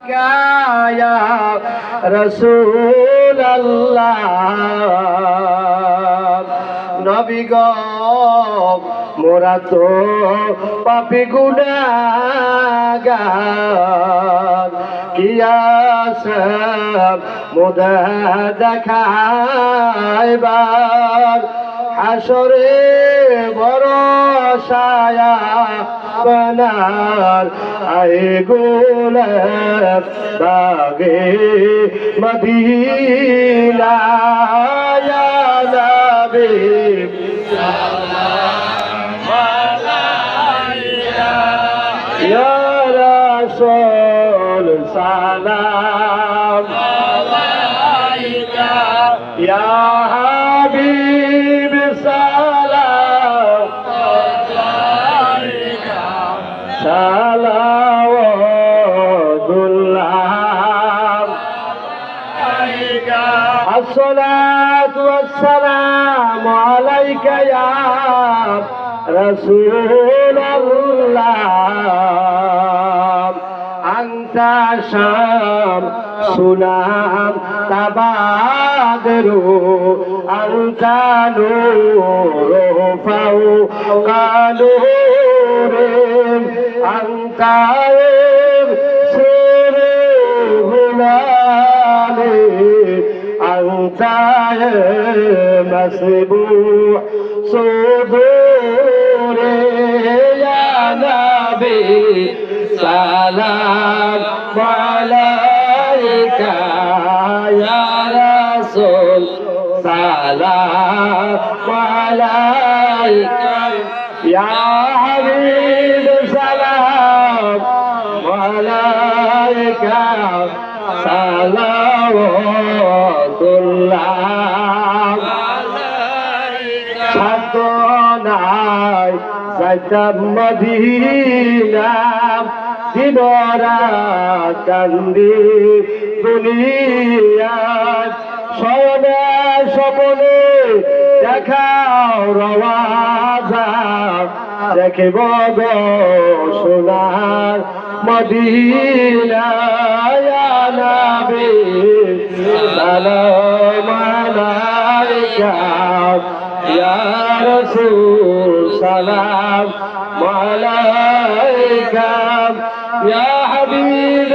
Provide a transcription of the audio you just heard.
या रसूल अल्लाह नबी गो मोरा तो पापी गुनाहगार किया सब मुदा देखाइबार হাসরে ভরসায়া বনার আয়ে গোলাপ বাগে মদিনা ইয়া নবী সালাম আলাইকা ইয়া রাসূল সালাম আলাইকা ইয়া হাবিব الصلاة والسلام عليك يا رسول الله أنت شمسنا تبادر أنت نور فوق نور أنت سر هلالي أنت مسبوح صدوري يا نبي سلام عليك يا رسول سلام عليك يا حبيب سلام عليك সালাওয়াতুল্লাহ সাধনায় যাইতাম মদিনা দিনরাত কান্দি দুনিয়ায় শয়নে স্বপ্নে দেখাও রওয়াজা দেখিব গো সোনার মদিনা ইয়া নবী সালাম আলাইকা ইয়া রাসূল সালাম আলাইকা ইয়া হাবিব